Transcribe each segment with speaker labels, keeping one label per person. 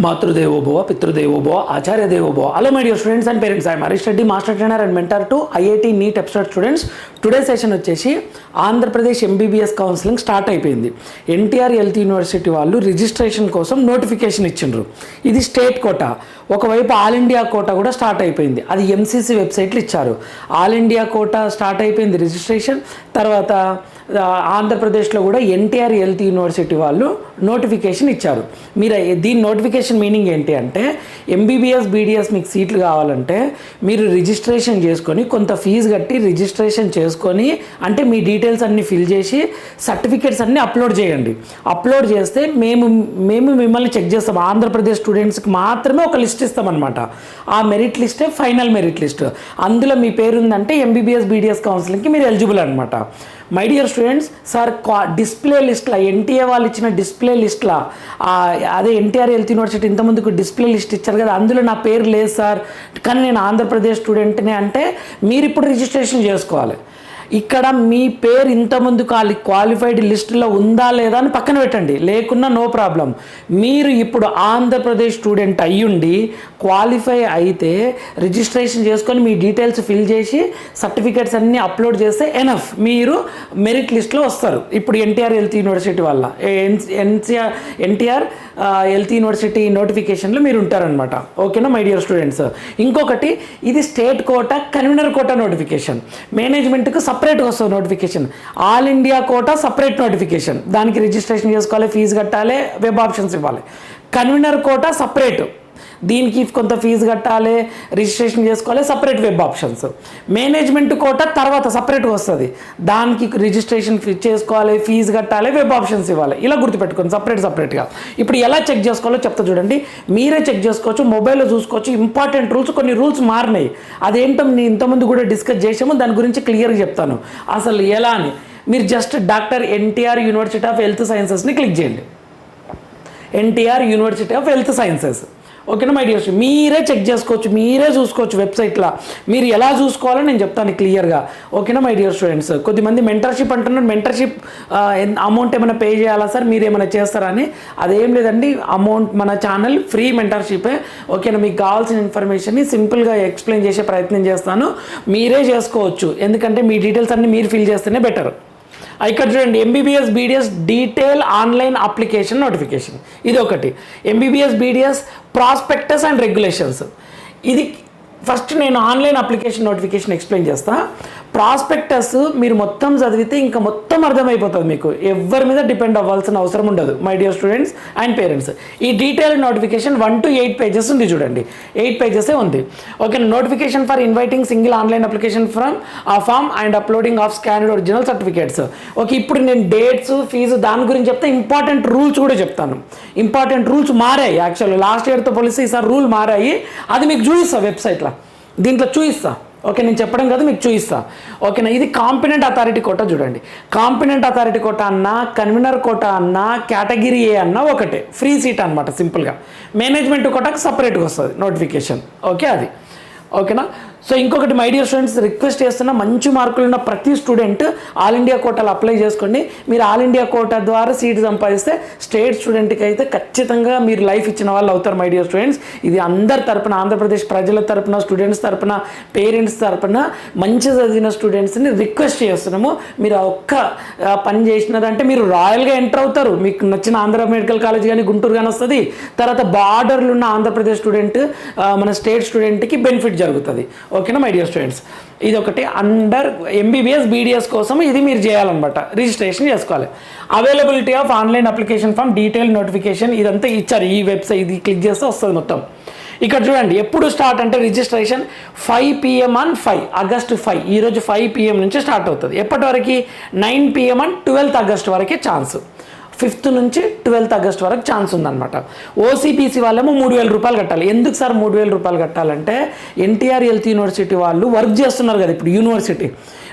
Speaker 1: మాతృదేవోభవ పితృదేవోభవ ఆచార్య దేవోభవ. Hello my dear students and parents, I'm Harish Reddy, master trainer and mentor to IIT NEET episode students. Today session వచ్చేసి Andhra Pradesh MBBS counselling start అయిపోయింది. NTR health university వాళ్ళు registration కోసం notification ఇచ్చిండ్రు. ఇది స్టేట్ కోటా. ఒకవైపు ఆల్ ఇండియా కోటా కూడా start అయిపోయింది. అది ఎంసీసీ వెబ్సైట్లు ఇచ్చారు. ఆల్ ఇండియా కోటా స్టార్ట్ అయిపోయింది రిజిస్ట్రేషన్. తర్వాత ఆంధ్రప్రదేశ్లో కూడా ఎన్టీఆర్ హెల్త్ యూనివర్సిటీ వాళ్ళు నోటిఫికేషన్ ఇచ్చారు. మీరు దీని నోటిఫికేషన్ మీనింగ్ ఏంటి అంటే, ఎంబీబీఎస్ బీడీఎస్ మీకు సీట్లు కావాలంటే మీరు రిజిస్ట్రేషన్ చేసుకొని కొంత ఫీజు కట్టి రిజిస్ట్రేషన్ చేసుకొని, అంటే మీ డీటెయిల్స్ అన్నీ ఫిల్ చేసి సర్టిఫికేట్స్ అన్నీ అప్లోడ్ చేయండి. అప్లోడ్ చేస్తే మేము మిమ్మల్ని చెక్ చేస్తాం. ఆంధ్రప్రదేశ్ స్టూడెంట్స్కి మాత్రమే ఒక లిస్ట్ ఇస్తామన్నమాట. ఆ మెరిట్ లిస్టే ఫైనల్ మెరిట్ లిస్ట్. అందులో మీ పేరు ఉందంటే ఎంబీబీఎస్ బీడీఎస్ కౌన్సిలింగ్కి మీరు ఎలిజిబుల్ అనమాట. My dear students, sir display లిస్ట్లో ఎన్టీఏ వాళ్ళు ఇచ్చిన డిస్ప్లే లిస్ట్లో అదే ఎన్టీఆర్ హెల్త్ యూనివర్సిటీ ఇంతకుముందుకు డిస్ప్లే లిస్ట్ ఇచ్చారు కదా, అందులో నా పేరు లేదు సార్, కానీ నేను ఆంధ్రప్రదేశ్ స్టూడెంట్నే అంటే మీరు ఇప్పుడు రిజిస్ట్రేషన్ చేసుకోవాలి. ఇక్కడ మీ పేరు ఇంతకుముందు క్వాలిఫైడ్ లిస్టులో ఉందా లేదా అని పక్కన పెట్టండి, లేకున్నా నో ప్రాబ్లం. మీరు ఇప్పుడు ఆంధ్రప్రదేశ్ స్టూడెంట్ అయ్యుండి క్వాలిఫై అయితే రిజిస్ట్రేషన్ చేసుకొని మీ డీటెయిల్స్ ఫిల్ చేసి సర్టిఫికేట్స్ అన్నీ అప్లోడ్ చేస్తే ఎనఫ్, మీరు మెరిట్ లిస్ట్లో వస్తారు. ఇప్పుడు ఎన్టీఆర్ హెల్త్ యూనివర్సిటీ వల్ల ఎన్టీఆర్ హెల్త్ యూనివర్సిటీ నోటిఫికేషన్లో మీరు ఉంటారనమాట. ఓకేనా మై డియర్ స్టూడెంట్స్? ఇంకొకటి, ఇది state quota convener quota notification. మేనేజ్మెంట్కు సపరేట్గా వస్తుంది notification. All India quota separate notification, దానికి రిజిస్ట్రేషన్ చేసుకోవాలి, ఫీజు కట్టాలి, వెబ్ ఆప్షన్స్ ఇవ్వాలి. కన్వీనర్ కోటా సపరేట్, దీనికి కొంత ఫీజు కట్టాలి, రిజిస్ట్రేషన్ చేసుకోవాలి, separate web options. Management quota తర్వాత సపరేట్గా వస్తుంది, దానికి రిజిస్ట్రేషన్ చేసుకోవాలి, ఫీజు కట్టాలి, వెబ్ ఆప్షన్స్ ఇవ్వాలి. ఇలా గుర్తుపెట్టుకోండి సపరేట్గా. ఇప్పుడు ఎలా చెక్ చేసుకోవాలో చెప్తా చూడండి. మీరే చెక్ చేసుకోవచ్చు, మొబైల్లో చూసుకోవచ్చు. ఇంపార్టెంట్ రూల్స్, కొన్ని రూల్స్ మారినాయి. అదేంటో నేను ఇంతకుముందు కూడా డిస్కస్ చేసాము, దాని గురించి క్లియర్గా చెప్తాను అసలు ఎలా అని. మీరు just doctor NTR university of health సైన్సెస్ని క్లిక్ చేయండి. NTR university of health sciences. ఓకేనా మై డియర్స్? మీరే చెక్ చేసుకోవచ్చు, మీరే చూసుకోవచ్చు వెబ్సైట్లో. మీరు ఎలా చూసుకోవాలో నేను చెప్తాను క్లియర్గా. ఓకేనా మై డియర్ స్టూడెంట్స్? కొద్దిమంది మెంటర్షిప్ అంటున్నారు, మెంటర్షిప్ అమౌంట్ ఏమైనా పే చేయాలా సార్, మీరు ఏమైనా చేస్తారా అని. అదేం లేదండి, అమౌంట్ మన ఛానల్ ఫ్రీ మెంటర్షిపే. ఓకేనా? మీకు కావాల్సిన ఇన్ఫర్మేషన్ని సింపుల్గా ఎక్స్ప్లెయిన్ చేసే ప్రయత్నం చేస్తాను. మీరే చేసుకోవచ్చు, ఎందుకంటే మీ డీటెయిల్స్ అన్నీ మీరు ఫిల్ చేస్తేనే బెటర్. ఇక్కడ చూడండి, MBBS BDS detail online application notification, ఇది ఒకటి. MBBS BDS prospectus and regulations, ఇది ఫస్ట్ నేను ఆన్లైన్ అప్లికేషన్ నోటిఫికేషన్ ఎక్స్ప్లెయిన్ చేస్తా. ప్రాస్పెక్టస్ మీరు మొత్తం చదివితే ఇంకా మొత్తం అర్థమైపోతుంది మీకు, ఎవరి మీద డిపెండ్ అవ్వాల్సిన అవసరం ఉండదు my dear students and parents. ఈ డీటెయిల్ నోటిఫికేషన్ 1 to 8 పేజెస్ ఉంది చూడండి, 8 పేజెసే ఉంది. Okay, notification for inviting single online application from a form and uploading of scanned original certificates. Okay, ఇప్పుడు నేను డేట్స్, ఫీజు దాని గురించి చెప్తే ఇంపార్టెంట్ రూల్స్ కూడా చెప్తాను. ఇంపార్టెంట్ రూల్స్ మారాయి, యాక్చువల్లీ లాస్ట్ ఇయర్తో పోలిస్తే ఈసారి రూల్ మారాయి. అది మీకు చూపిస్తా వెబ్సైట్లో, దీంట్లో చూపిస్తా. ఓకే, నేను చెప్పడం కాదు, మీకు చూపిస్తా. ఓకేనా? ఇది కాంపిటెంట్ అథారిటీ కోటా చూడండి. కాంపిటెంట్ అథారిటీ కోటా అన్నా, కన్వీనర్ కోటా అన్నా, కేటగిరీ ఏ అన్నా ఒకటే, ఫ్రీ సీట్ అనమాట సింపుల్గా. మేనేజ్మెంట్ కోటాకి సపరేట్గా వస్తుంది నోటిఫికేషన్. ఓకే, అది ఓకేనా? సో ఇంకొకటి మై డియర్ స్టూడెంట్స్, రిక్వెస్ట్ చేస్తున్న, మంచి మార్కులు ఉన్న ప్రతి స్టూడెంట్ ఆల్ ఇండియా కోటాలో అప్లై చేసుకోండి. మీరు ఆల్ ఇండియా కోటా ద్వారా సీట్ సంపాదిస్తే స్టేట్ స్టూడెంట్కి అయితే ఖచ్చితంగా మీరు లైఫ్ ఇచ్చిన వాళ్ళు అవుతారు మై డియర్ స్టూడెంట్స్. ఇది అందరి తరపున, ఆంధ్రప్రదేశ్ ప్రజల తరపున, స్టూడెంట్స్ తరపున, పేరెంట్స్ తరపున, మంచి చదివిన స్టూడెంట్స్ని రిక్వెస్ట్ చేస్తున్నాము. మీరు ఆ ఒక్క పని చేసినారంటే మీరు రాయల్గా ఎంటర్ అవుతారు. మీకు నచ్చిన ఆంధ్ర మెడికల్ కాలేజ్ కానీ గుంటూరు కానీ వస్తుంది. తర్వాత బార్డర్లు ఉన్న ఆంధ్రప్రదేశ్ స్టూడెంట్, మన స్టేట్ స్టూడెంట్కి బెనిఫిట్ జరుగుతుంది. ఓకేనా మై డియర్ స్టూడెంట్స్? ఇది ఒకటి. అండర్ ఎంబీబీఎస్ బీడీఎస్ కోసం ఇది మీరు చేయాలన్నమాట, రిజిస్ట్రేషన్ చేసుకోవాలి. Availability of online application form detail notification ఇదంతా ఇచ్చారు ఈ వెబ్సైట్. ఇది క్లిక్ చేస్తే వస్తుంది మొత్తం. ఇక్కడ చూడండి, ఎప్పుడు స్టార్ట్ అంటే రిజిస్ట్రేషన్ 5 PM on 5 August 5, ఈరోజు 5 PM నుంచి స్టార్ట్ అవుతుంది. ఎప్పటి వరకు? 9 PM on 12th August వరకే ఛాన్స్. 5th నుంచి 12th August వరకు ఛాన్స్ ఉందన్నమాట. ఓసీపీసీ వాళ్ళేమో 3,000 రూపాయలు కట్టాలి. ఎందుకు సార్ 3,000 రూపాయలు కట్టాలంటే, ఎన్టీఆర్ హెల్త్ యూనివర్సిటీ వాళ్ళు వర్క్ చేస్తున్నారు కదా ఇప్పుడు యూనివర్సిటీ.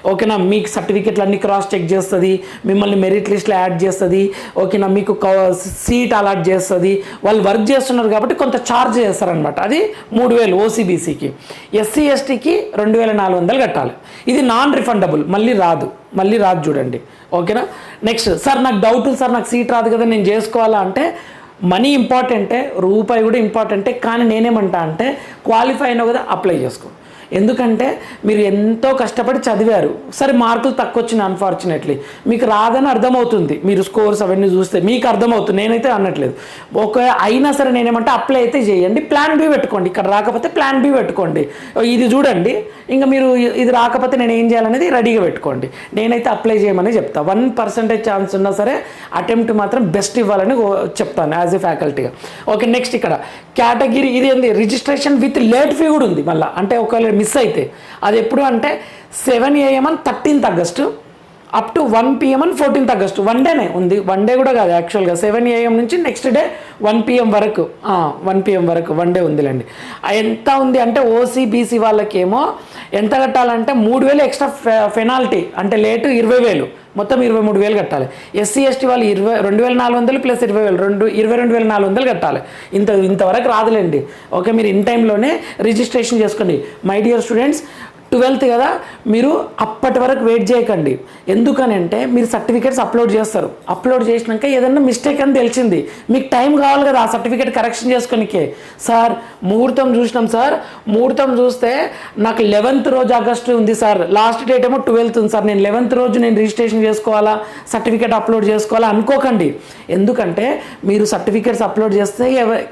Speaker 1: ఓకేనా? మీకు సర్టిఫికెట్లు అన్ని క్రాస్ చెక్ చేస్తుంది, మిమ్మల్ని మెరిట్ లిస్ట్లో యాడ్ చేస్తుంది. ఓకేనా? మీకు సీట్ అలాట్ చేస్తుంది. వాళ్ళు వర్క్ చేస్తున్నారు కాబట్టి కొంత ఛార్జ్ చేస్తారనమాట. అది 3,000 ఓసీబీసీకి. ఎస్సీ ఎస్టీకి 2,400 కట్టాలి. ఇది నాన్ రిఫండబుల్, మళ్ళీ రాదు చూడండి. ఓకేనా? నెక్స్ట్, సార్ నాకు డౌట్, సార్ నాకు సీట్ రాదు కదా, నేను చేసుకోవాలా అంటే మనీ ఇంపార్టెంటే, రూపాయి కూడా ఇంపార్టెంటే, కానీ నేనేమంటా అంటే క్వాలిఫై అయినా కదా అప్లై చేసుకో. ఎందుకంటే మీరు ఎంతో కష్టపడి చదివారు, సరే మార్కులు తక్కువ వచ్చినాయి అన్ఫార్చునేట్లీ, మీకు రాదని అర్థమవుతుంది, మీరు స్కోర్స్ అవన్నీ చూస్తే మీకు అర్థమవుతుంది, నేనైతే అనట్లేదు. అయినా సరే నేనేమంటే అప్లై అయితే చేయండి, ప్లాన్ బి పెట్టుకోండి, ఇక్కడ రాకపోతే ప్లాన్ బి పెట్టుకోండి, ఇది చూడండి, ఇంకా మీరు ఇది రాకపోతే నేను ఏం చేయాలనేది రెడీగా పెట్టుకోండి. నేనైతే అప్లై చేయమని చెప్తాను. 1% ఛాన్స్ ఉన్నా సరే అటెంప్ట్ మాత్రం బెస్ట్ ఇవ్వాలని చెప్తాను యాజ్ ఏ ఫ్యాకల్టీగా. ఓకే, నెక్స్ట్ ఇక్కడ కేటగిరీ ఇది ఏంది, రిజిస్ట్రేషన్ విత్ లేట్ ఫీ కూడా ఉంది మళ్ళీ. అంటే ఒకవేళ మిస్ అయితే అది ఎప్పుడు అంటే 7 AM on 13th August up to 1 PM on 14th August. 1 డేనే ఉంది, 1 డే కూడా కాదు యాక్చువల్గా. 7 AM నుంచి నెక్స్ట్ డే 1 PM వరకు, 1 PM వరకు 1 డే ఉందిలేండి. ఎంత ఉంది అంటే ఓసీ బీసీ వాళ్ళకేమో ఎంత కట్టాలంటే 3,000 ఎక్స్ట్రా పెనాల్టీ, అంటే లేటు 20,000, మొత్తం 23,000 కట్టాలి. ఎస్సీ ఎస్టీ వాళ్ళు 22,400 ప్లస్ 20,000 22,400 కట్టాలి. ఇంతవరకు రాదులేండి. ఓకే, మీరు ఇన్ టైంలోనే రిజిస్ట్రేషన్ చేసుకోండి. మై డియర్ స్టూడెంట్స్, 12th కదా, మీరు అప్పటి వరకు వెయిట్ చేయకండి. ఎందుకనంటే మీరు సర్టిఫికేట్స్ అప్లోడ్ చేస్తారు, అప్లోడ్ చేసినాక ఏదన్నా మిస్టేక్ అని తెలిసింది, మీకు టైం కావాలి కదా ఆ సర్టిఫికేట్ కరెక్షన్ చేసుకోనికే. సార్ ముహూర్తం చూసినాం సార్, ముహూర్తం చూస్తే నాకు 11th రోజు ఆగస్టు ఉంది సార్, లాస్ట్ డేట్ ఏమో 12th ఉంది సార్, నేను 11th రోజు నేను రిజిస్ట్రేషన్ చేసుకోవాలా, సర్టిఫికేట్ అప్లోడ్ చేసుకోవాలా అనుకోకండి. ఎందుకంటే మీరు సర్టిఫికేట్స్ అప్లోడ్ చేస్తే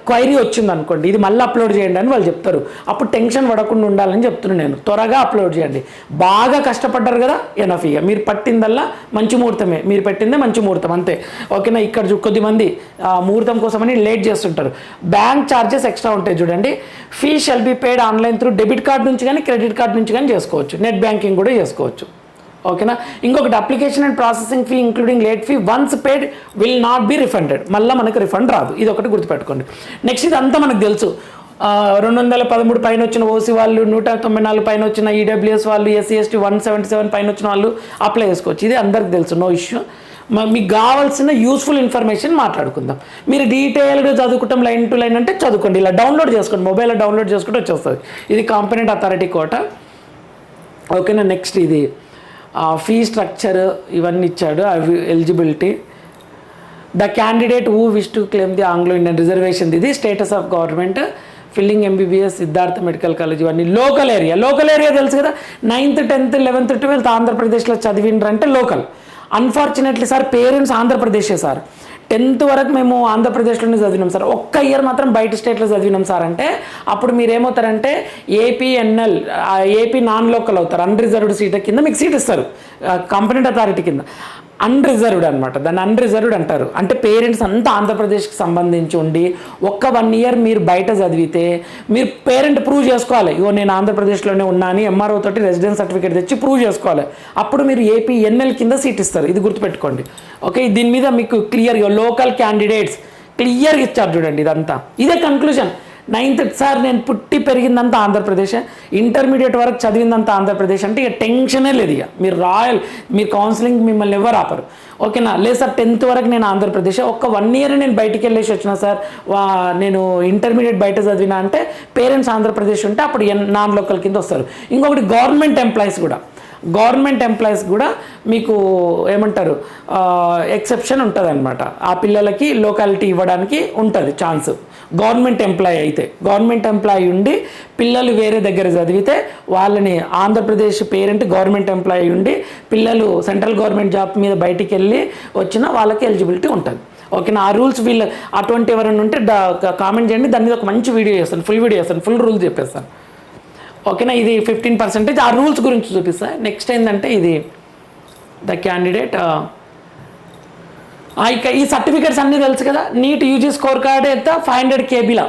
Speaker 1: క్వైరీ వచ్చింది అనుకోండి, ఇది మళ్ళీ అప్లోడ్ చేయండి అని వాళ్ళు చెప్తారు. అప్పుడు టెన్షన్ పడకుండా ఉండాలని చెప్తున్నాను నేను. త్వరగా అప్లోడ్ చేయండి. బాగా కష్టపడ్డారు కదా, ఎనఫ్. ఇక మీరు పట్టిందల్లా మంచి ముహూర్తమే, మీరు పెట్టిందే మంచి ముహూర్తం అంతే. ఓకేనా, ఇక్కడ కొద్దిమంది ముహూర్తం కోసమని లేట్ చేస్తుంటారు. బ్యాంక్ ఛార్జెస్ ఎక్స్ట్రా ఉంటాయి చూడండి. Fee shall be paid online through debit card నుంచి కానీ క్రెడిట్ కార్డ్ నుంచి కానీ చేసుకోవచ్చు, నెట్ బ్యాంకింగ్ కూడా చేసుకోవచ్చు. ఓకేనా, ఇంకొకటి application and processing fee including late fee once paid will not be refunded. మళ్ళీ మనకు రిఫండ్ రాదు, ఇది ఒకటి గుర్తుపెట్టుకోండి. నెక్స్ట్ ఇదంతా మనకు తెలుసు. 213 పైన వచ్చిన ఓసీ వాళ్ళు, 194 పైన వచ్చిన ఈడబ్ల్యూఎస్ వాళ్ళు, ఎస్సీ ఎస్టీ 177 పైన వచ్చిన వాళ్ళు అప్లై చేసుకోవచ్చు. ఇది అందరికి తెలుసు, నో ఇష్యూ. మీకు కావాల్సిన యూస్ఫుల్ ఇన్ఫర్మేషన్ మాట్లాడుకుందాం. మీరు డీటెయిల్గా చదువుకుంటాం లైన్ టు లైన్ అంటే చదువుకోండి, ఇలా డౌన్లోడ్ చేసుకోండి, మొబైల్లో డౌన్లోడ్ చేసుకుంటే వచ్చేస్తుంది. ఇది కాంపిటెంట్ అథారిటీ కోట. ఓకేనా, నెక్స్ట్ ఇది ఫీ స్ట్రక్చర్ ఇవన్నీ ఇచ్చాడు, అవి eligibility. The candidate who wish to claim the Anglo Indian reservation, ఇది status of government, filling MBBS, Siddhartha medical college, ఇవన్నీ లోకల్ ఏరియా తెలుసు కదా. 9th 10th 11th 12th ఆంధ్రప్రదేశ్లో చదివిండ్రంటే లోకల్. అన్ఫార్చునేట్లీ సార్ పేరెంట్స్ ఆంధ్రప్రదేశే సార్, 10th వరకు మేము ఆంధ్రప్రదేశ్లోనే చదివినాం సార్, ఒక్క ఇయర్ మాత్రం బయట స్టేట్లో చదివినాం సార్ అంటే అప్పుడు మీరు ఏమవుతారంటే ఏపీఎన్ఎల్, ఏపీ నాన్ లోకల్ అవుతారు. అన్రిజర్వ్డ్ సీట్ కింద మీకు సీట్ ఇస్తారు కాంపిటెంట్ అథారిటీ కింద. అన్రిజర్వ్డ్ అనమాట, దాన్ని అన్రిజర్వ్డ్ అంటారు. అంటే పేరెంట్స్ అంతా ఆంధ్రప్రదేశ్కి సంబంధించి ఉండి ఒక్క 1 ఇయర్ మీరు బయట చదివితే మీరు పేరెంట్ ప్రూవ్ చేసుకోవాలి, ఇగో నేను ఆంధ్రప్రదేశ్లోనే ఉన్నా అని ఎంఆర్ఓ తోటి రెసిడెన్స్ సర్టిఫికేట్ తెచ్చి ప్రూవ్ చేసుకోవాలి. అప్పుడు మీరు ఏపీఎన్ఎల్ కింద సీట్ ఇస్తారు, ఇది గుర్తుపెట్టుకోండి. ఓకే, దీని మీద మీకు క్లియర్గా లోకల్ క్యాండిడేట్స్ క్లియర్గా ఇచ్చారు చూడండి. ఇదంతా ఇదే కన్క్లూజన్. 9th సార్ నేను పుట్టి పెరిగిందంతా ఆంధ్రప్రదేశ్, ఇంటర్మీడియట్ వరకు చదివిందంతా ఆంధ్రప్రదేశ్ అంటే ఇక టెన్షనే లేదు. ఇక మీరు కౌన్సిలింగ్ మిమ్మల్ని ఎవరు ఆపరు. ఓకేనా, లేదు సార్ 10th వరకు నేను ఆంధ్రప్రదేశ్, ఒక్క 1 ఇయర్ నేను బయటికి వెళ్ళేసి వచ్చిన సార్, నేను ఇంటర్మీడియట్ బయట చదివినా అంటే పేరెంట్స్ ఆంధ్రప్రదేశ్ ఉంటే అప్పుడు నాన్ లోకల్ కింద వస్తారు. ఇంకొకటి గవర్నమెంట్ ఎంప్లాయీస్ కూడా మీకు ఏమంటారు ఎక్సెప్షన్ ఉంటుంది అనమాట. ఆ పిల్లలకి లోకాలిటీ ఇవ్వడానికి ఉంటుంది ఛాన్స్. గవర్నమెంట్ ఎంప్లాయీ ఉండి పిల్లలు వేరే దగ్గర చదివితే వాళ్ళని ఆంధ్రప్రదేశ్ పేరెంట్ గవర్నమెంట్ ఎంప్లాయీ ఉండి పిల్లలు సెంట్రల్ గవర్నమెంట్ జాబ్ మీద బయటికి వెళ్ళి వచ్చినా వాళ్ళకి ఎలిజిబిలిటీ ఉంటుంది. ఓకేనా, ఆ రూల్స్ వీళ్ళు అటువంటి ఎవరైనా ఉంటే కామెంట్ చేయండి, దాని మీద ఒక మంచి వీడియో చేస్తాను, ఫుల్ రూల్స్ చెప్పేస్తాను. ఓకేనా, ఇది 15% ఆ రూల్స్ గురించి చూపిస్తా. నెక్స్ట్ ఏంటంటే ఇది ద క్యాండిడేట్, ఇక ఈ సర్టిఫికేట్స్ అన్నీ తెలుసు కదా. నీట్ యూజీ స్కోర్ కార్డ్ ఎంత 500 KB.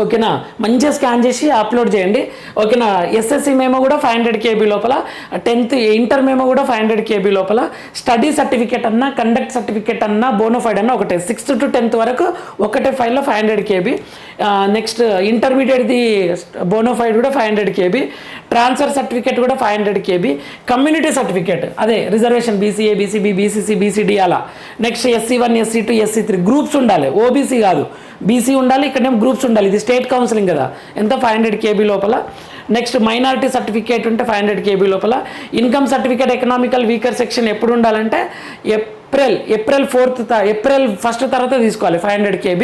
Speaker 1: ఓకేనా, మంచిగా స్కాన్ చేసి అప్లోడ్ చేయండి. ఓకేనా, ఎస్ఎస్సి మేమో కూడా 500 KB లోపల, 10th ఇంటర్ మేమో కూడా 500 KB లోపల, స్టడీ సర్టిఫికేట్ అన్నా కండక్ట్ సర్టిఫికేట్ అన్నా బోనోఫైడ్ అన్నా ఒకటే. 6th to 10th వరకు ఒకటే ఫైల్లో 500 KB. నెక్స్ట్ ఇంటర్మీడియట్ది బోనోఫైడ్ కూడా 500 KB, ట్రాన్స్ఫర్ సర్టిఫికేట్ కూడా 500 KB, కమ్యూనిటీ సర్టిఫికేట్ అదే reservation BCA BCB BCC BCD అలా. Next SC1 SC2 SC3 groups ఉండాలి, ఓబీసీ కాదు, బీసీ ఉండాలి, ఇక్కడేమో గ్రూప్స్ ఉండాలి. ఇది స్టేట్ కౌన్సిలింగ్ కదా, ఎంత 500 KB లోపల. నెక్స్ట్ మైనారిటీ సర్టిఫికేట్ ఉంటే 500 KB లోపల. Income certificate economical weaker section ఎప్పుడు ఉండాలంటే ఏప్రిల్ 1 తర్వాత తీసుకోవాలి 500 KB.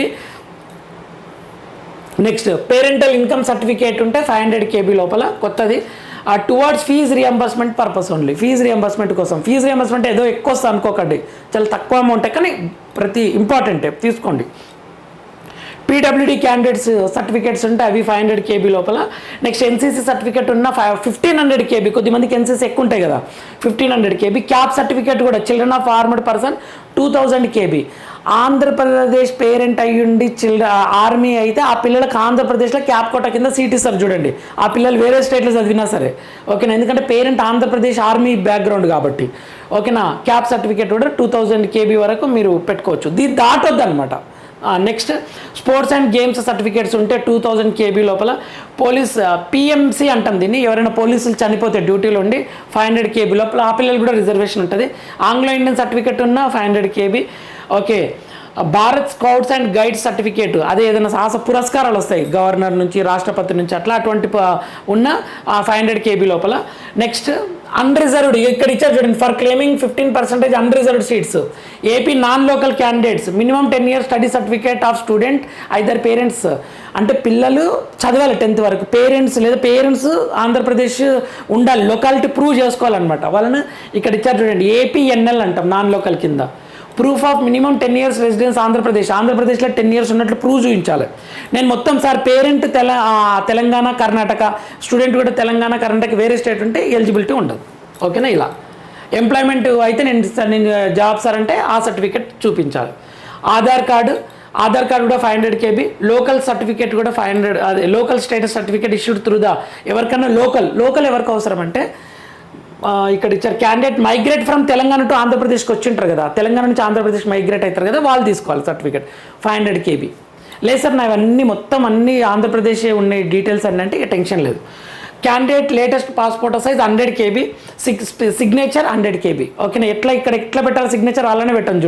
Speaker 1: Next parental income certificate ఉంటే 500 KB లోపల కొత్తది. Towards fee reimbursement purpose only, fee reimbursement కోసం. ఫీజ్ రియంబర్స్మెంట్ ఏదో ఎక్కువ వస్తుంది అనుకోకండి, చాలా తక్కువ అమౌంట్, కానీ ప్రతి ఇంపార్టెంటే తీసుకోండి. పీడబ్ల్యూడీ క్యాండిడేట్స్ సర్టిఫికేట్స్ ఉంటే అవి 500 KB లోపల. నెక్స్ట్ ఎన్సీసీ సర్టిఫికేట్ ఉన్న 1500 KB, కొద్దిమందికి ఎన్సీసీ ఎక్కువ ఉంటాయి కదా, 1500 KB. క్యాప్ సర్టిఫికేట్ కూడా children of armed person 2000 KB. Andhra Pradesh parent అయ్యుండి ఆర్మీ అయితే ఆ పిల్లలకు ఆంధ్రప్రదేశ్లో క్యాప్ కోటా కింద సీట్ ఇస్తారు చూడండి, ఆ పిల్లలు వేరే స్టేట్లో చదివినా సరే, ఓకేనా, ఎందుకంటే పేరెంట్ ఆంధ్రప్రదేశ్ ఆర్మీ బ్యాక్గ్రౌండ్ కాబట్టి, ఓకేనా. క్యాప్ సర్టిఫికేట్ కూడా 2000 KB వరకు మీరు పెట్టుకోవచ్చు, దీన్ని దాటొద్దు అనమాట. Next sports and games certificates ఉంటే 2000 KB లోపల. పోలీస్ పిఎంసి అంటాం దీన్ని, ఎవరైనా పోలీసులు చనిపోతే డ్యూటీలో ఉండి 500 KB లోపల, ఆ పిల్లలు కూడా రిజర్వేషన్ ఉంటుంది. ఆంగ్లో ఇండియన్ సర్టిఫికేట్ ఉన్న 500 KB. Okay, Bharat scouts and guides certificate, అదే ఏదైనా సాహస పురస్కారాలు వస్తాయి గవర్నర్ నుంచి, రాష్ట్రపతి నుంచి, అట్లా అటువంటి ఉన్న 500 KB లోపల. నెక్స్ట్ అన్రిజర్వ్డ్, ఇక్కడ ఇచ్చారు చూడండి, for claiming 15% unreserved seats. AP non local candidates minimum 10 years study certificate of student either parents, అంటే పిల్లలు చదవాలి 10th వరకు, పేరెంట్స్ ఆంధ్రప్రదేశ్ ఉండాలి, లొకాలిటీ ప్రూవ్ చేసుకోవాలన్నమాట వాళ్ళని. ఇక్కడ ఇచ్చారు చూడండి, ఏపీఎన్ఎల్ అంటాం నాన్ లోకల్ కింద. Proof of minimum 10 years residence ఆంధ్రప్రదేశ్లో 10 years ఉన్నట్లు ప్రూవ్ చూపించాలి. నేను మొత్తం sir parent Telangana Karnataka, student కూడా తెలంగాణ కర్ణాటక, వేరే స్టేట్ ఉంటే ఎలిజిబిలిటీ ఉండదు, ఓకేనా. ఇలా ఎంప్లాయ్మెంట్ అయితే నేను జాబ్ సార్ అంటే ఆ సర్టిఫికేట్ చూపించాలి. ఆధార్ కార్డు కూడా 500 KB. లోకల్ సర్టిఫికేట్ కూడా 500, అదే local status certificate issued through the, ఎవరికన్నా లోకల్ ఎవరికి అవసరం అంటే ఇక్కడ ఇచ్చారు, candidate migrate from Telangana to ఆంధ్రప్రదేశ్కి వచ్చి ఉంటారు కదా, తెలంగాణ నుంచి ఆంధ్రప్రదేశ్ మైగ్రేట్ అవుతారు కదా, వాళ్ళు తీసుకోవాలి సర్టిఫికేట్ 500 KB. లేదు సార్ నా ఇవన్నీ మొత్తం అన్ని ఆంధ్రప్రదేశ్ ఉన్న డీటెయిల్స్ అన్నీ అంటే ఇక టెన్షన్ లేదు. Candidate latest passport size 100 KB, signature 100 KB, ఓకేనా. ఎట్లా పెట్టాలి సిగ్నేచర్ అలానే పెట్టాలి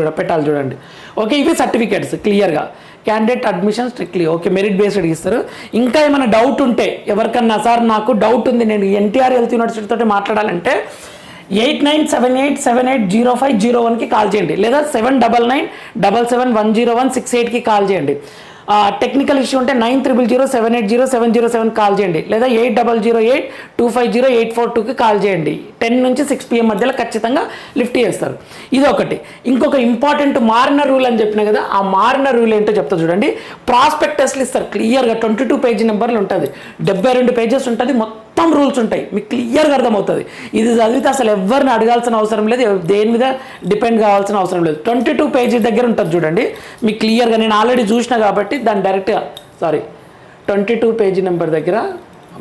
Speaker 1: చూడండి, ఓకే. ఇవి సర్టిఫికేట్స్ క్లియర్గా. Candidate admission strictly okay, merit based ఇస్తారు. ఇంకా ఏమైనా డౌట్ ఉంటే ఎవరికన్నా, సార్ నాకు డౌట్ ఉంది, నేను ఎన్టీఆర్ హెల్త్ యూనివర్సిటీతో మాట్లాడాలంటే 8998780501కి కాల్ చేయండి, లేదా 7997710168కి కాల్ చేయండి. టెక్నికల్ ఇష్యూ ఉంటే 9000780707 కాల్ చేయండి, లేదా 8008250842కి కాల్ చేయండి. 10 నుంచి 6 PM మధ్యలో ఖచ్చితంగా లిఫ్ట్ చేస్తారు. ఇది ఒకటి. ఇంకొక ఇంపార్టెంట్ మారిన రూల్ అని చెప్పిన కదా, ఆ మారిన రూల్ ఏంటో చెప్తా చూడండి. ప్రాస్పెక్టస్లు ఇస్తారు క్లియర్గా, 22 పేజీ నెంబర్లు ఉంటుంది, 72 pages ఉంటుంది, మొత్తం రూల్స్ ఉంటాయి, మీకు క్లియర్గా అర్థమవుతుంది. ఇది చదివితే అసలు ఎవరిని అడగాల్సిన అవసరం లేదు, దేని మీద డిపెండ్ కావాల్సిన అవసరం లేదు. 22 పేజీ దగ్గర ఉంటుంది చూడండి, మీకు క్లియర్గా. నేను ఆల్రెడీ చూసిన కాబట్టి దాన్ని డైరెక్ట్గా 22 పేజీ నెంబర్ దగ్గర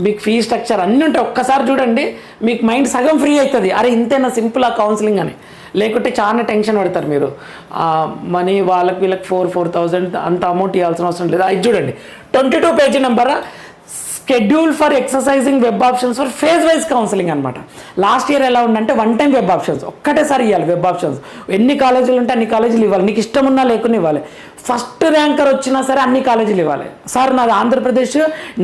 Speaker 1: మీకు ఫీ స్ట్రక్చర్ అన్నీ ఉంటాయి. ఒక్కసారి చూడండి, మీకు మైండ్ సగం ఫ్రీ అవుతుంది, అరే ఇంతేనా సింపుల్ ఆ కౌన్సిలింగ్ అని. లేకుంటే చాలా టెన్షన్ పడతారు మీరు, మనీ వీళ్ళకి 4,000 అంత అమౌంట్ ఇవ్వాల్సిన అవసరం లేదు. అది చూడండి 22 page number, schedule for exercising web options for phase wise counselling అనమాట. లాస్ట్ ఇయర్ ఎలా ఉందంటే 1 time వెబ్ ఆప్షన్స్ ఒక్కటేసారి ఇవ్వాలి. వెబ్ ఆప్షన్స్ ఎన్ని కాలేజీలు ఉంటే అన్ని కాలేజీలు ఇవ్వాలి, నీకు ఇష్టం ఉన్నా లేకున్నా ఇవ్వాలి. ఫస్ట్ ర్యాంకర్ వచ్చినా సరే అన్ని కాలేజీలు ఇవ్వాలి. సార్ నాది ఆంధ్రప్రదేశ్,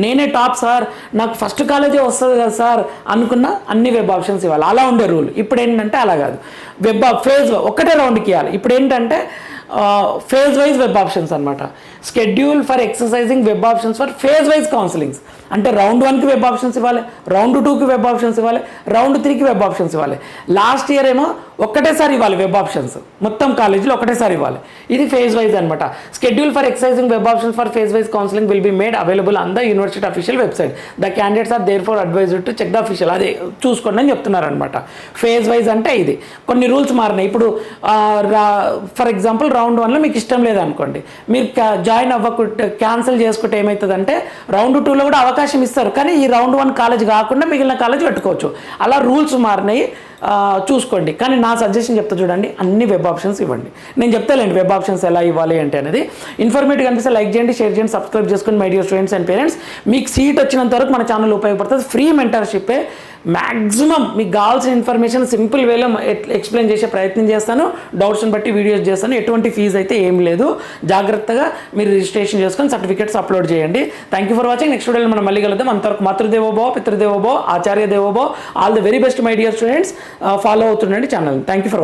Speaker 1: నేనే టాప్ సార్, నాకు ఫస్ట్ కాలేజీ వస్తుంది కదా సార్ అనుకున్న అన్ని వెబ్ ఆప్షన్స్ ఇవ్వాలి, అలా ఉండే రూల్. ఇప్పుడు ఏంటంటే అలా కాదు, ఫేజ్ ఒకటే రౌండ్కి ఇవ్వాలి. ఇప్పుడు ఏంటంటే ఫేజ్ వైజ్ వెబ్ ఆప్షన్స్ అనమాట. Schedule for exercising web options for phase wise counsellings అంటే రౌండ్ 1కి వెబ్ ఆప్షన్స్ ఇవ్వాలి, రౌండ్ 2కి వెబ్ ఆప్షన్స్ ఇవ్వాలి, రౌండ్ 3కి వెబ్ ఆప్షన్స్ ఇవ్వాలి. లాస్ట్ ఇయర్ ఏమో ఒక్కటేసారి ఇవ్వాలి వెబ్ ఆప్షన్స్, మొత్తం కాలేజీలో ఒకటేసారి ఇవ్వాలి. ఇది ఫేజ్ వైజ్ అనమాట. Schedule for exercising web options for phase wise counselling will be made available on the university official website. The candidates are therefore advised to check the official. అదే చూసుకోండి అని చెప్తున్నారనమాట. ఫేజ్ వైజ్ అంటే ఇది. కొన్ని rules మారినాయి. ఇప్పుడు for example round 1లో మీకు ఇష్టం లేదనుకోండి, మీరు జాయిన్ క్యాన్సిల్ చేసుకుంటే ఏమవుతుందంటే రౌండ్ 2లో కూడా అవకాశం ఇస్తారు, కానీ ఈ రౌండ్ 1 కాలేజ్ కాకుండా మిగిలిన కాలేజ్ పెట్టుకోవచ్చు. అలా రూల్స్ మారినాయి, చూసుకోండి. కానీ నా సజెషన్ చెప్తా చూడండి, అన్ని వెబ్ ఆప్షన్స్ ఇవ్వండి. నేను చెప్తాలేండి వెబ్ ఆప్షన్స్ ఎలా ఇవ్వాలి అంటే అనేది. ఇన్ఫర్మేటివ్ అనిపిస్తే లైక్ చేయండి, షేర్ చేయండి, సబ్స్క్రైబ్ చేసుకొని my dear students and parents. మీకు సీట్ వచ్చినంత వరకు మన ఛానల్ ఉపయోగపడుతుంది. ఫ్రీ మెంటర్షిప్పే. మ్యాక్సిమం మీకు కావాల్సిన ఇన్ఫర్మేషన్ సింపుల్ వేలో ఎక్స్ప్లెయిన్ చేసే ప్రయత్నం చేస్తాను. డౌట్స్ని బట్టి వీడియోస్ చేస్తాను. ఎటువంటి ఫీజు అయితే ఏం లేదు. జాగ్రత్తగా మీరు రిజిస్ట్రేషన్ చేసుకొని సర్టిఫికేట్స్ అప్లోడ్ చేయండి. Thank you for watching. Next వీడియోలో మనం మళ్ళీ కలుద్దాం. అంతవరకు మాతృదేవోభవ, పితృదేవోభవ, ఆచార్య దేవోభవ. All the very best my dear students. Follow అవుతుండండి channel. Thank you for watching.